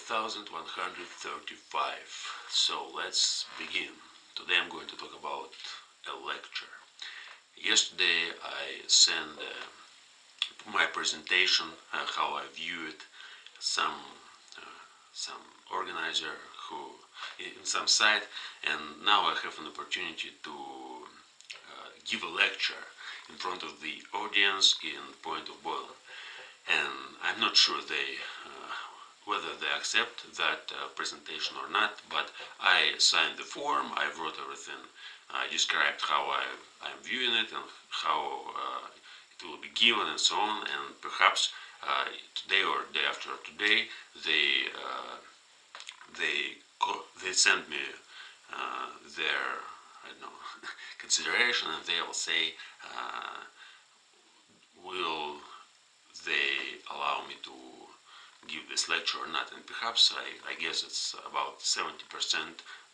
4135. So let's begin. Today I'm going to talk about a lecture. Yesterday I sent my presentation, how I view it, some some organizer who in some site, and now I have an opportunity to give a lecture in front of the audience in Point of Boiling, and I'm not sure whether they accept that presentation or not, but I signed the form, I wrote everything, I described how I'm viewing it and how it will be given and so on, and perhaps today or day after today they send me their, I don't know, consideration, and they will say, will they allow me to give this lecture or not, and perhaps I guess it's about 70%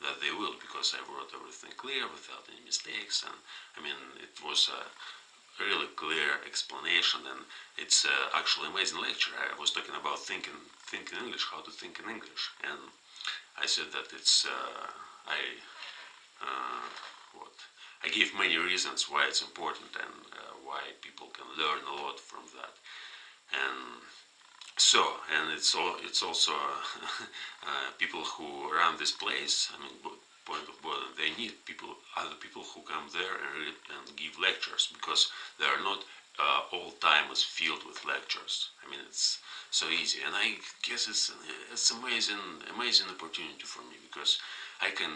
that they will, because I wrote everything clear without any mistakes, and I mean it was a really clear explanation, and it's actually amazing lecture. I was talking about thinking English, how to think in English, and I said that it's I gave many reasons why it's important and why people can learn a lot from that, and it's also people who run this place. I mean, Point of Boiling, they need other people who come there and give lectures, because they are not all time is filled with lectures. I mean, it's so easy, and I guess it's amazing opportunity for me, because I can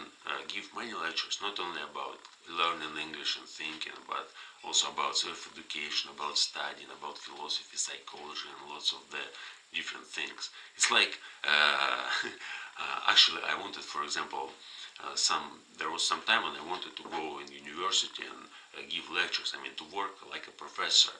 give many lectures, not only about learning English and thinking, but also about self-education, about studying, about philosophy, psychology, and lots of the different things. It's like actually I wanted, for example, there was some time when I wanted to go in university and give lectures. I mean, to work like a professor.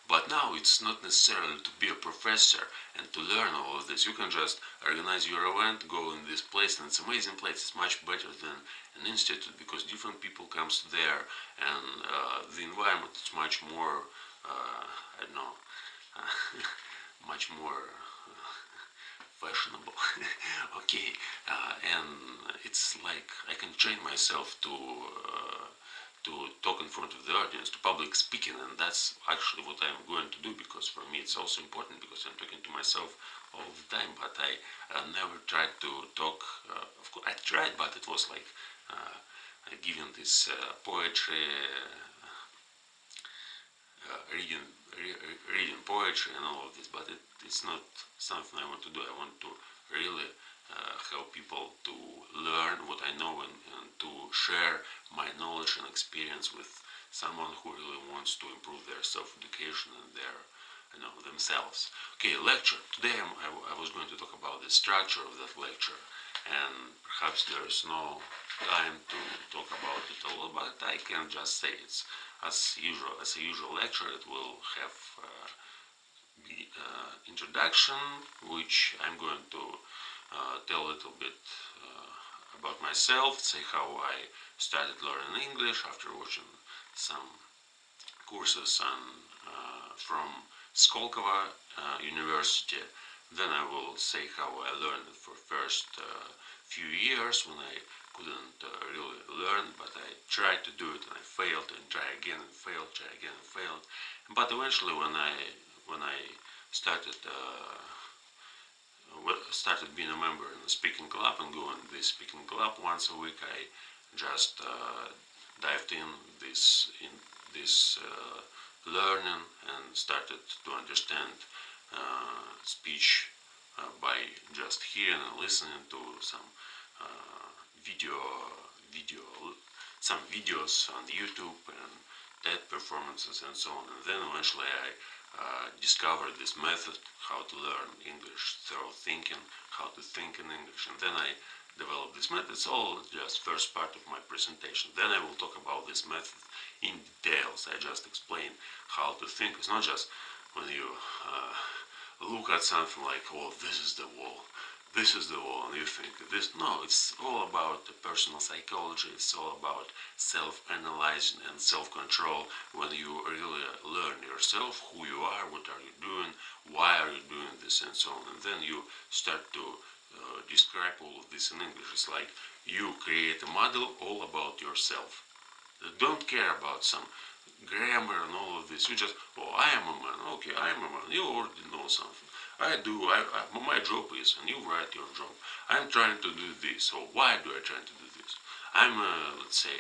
But now it's not necessarily to be a professor and to learn all of this. You can just organize your event, go in this place, and it's an amazing place. It's much better than an institute, because different people comes there, and the environment is much more, I don't know, much more fashionable. Okay, and it's like I can train myself to talk in front of the audience, to public speaking, and that's actually what I'm going to do, because for me it's also important, because I'm talking to myself all the time, but I never tried to talk. Of course I tried, but it was like giving this poetry, reading poetry and all of this, but it's not something I want to do. I want to really help people to learn what I know, and to share my knowledge and experience with someone who really wants to improve their self-education and their, themselves. Okay, lecture. Today I was going to talk about the structure of that lecture, and perhaps there's no time to talk about it all, but I can just say it's as a usual lecture. It will have the introduction, which I'm going to tell a little bit about myself, say how I started learning English after watching some courses from Skolkovo University. Then I will say how I learned it for first few years, when I couldn't really learn, but I tried to do it and I failed, and try again and failed, try again and failed. But eventually, when I started being a member in the speaking club and going to the speaking club once a week, I just dived in this learning, and started to understand speech by just hearing and listening to some some videos on YouTube and TED performances and so on. And then eventually I discovered this method, how to learn English through thinking, how to think in English, and then I developed this method. It's all just first part of my presentation. Then I will talk about this method in details. I just explain how to think. It's not just when you look at something like, oh, this is the wall, and you think this. No, it's all about the personal psychology. It's all about self-analyzing and self-control. When you really learn yourself, who you are, what are you doing, why are you doing this, and so on, and then you start to describe all of this in English. It's like you create a model all about yourself. Don't care about some grammar and all of this. You just, oh, I am a man. Okay, I am a man. You already know something. I do. My job is, and you write your job. I'm trying to do this. So why do I try to do this? I'm let's say,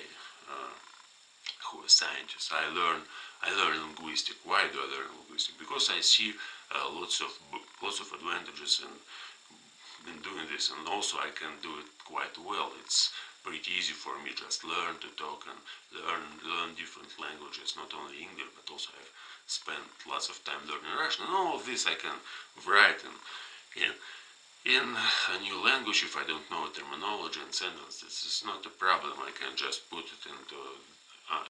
who a scientist. I learn linguistics. Why do I learn linguistics? Because I see lots of advantages in doing this, and also I can do it quite well. It's pretty easy for me. Just learn to talk and learn different languages, not only English, but also I've spent lots of time learning Russian. And all of this I can write in a new language. If I don't know terminology and sentences, it's not a problem. I can just put it into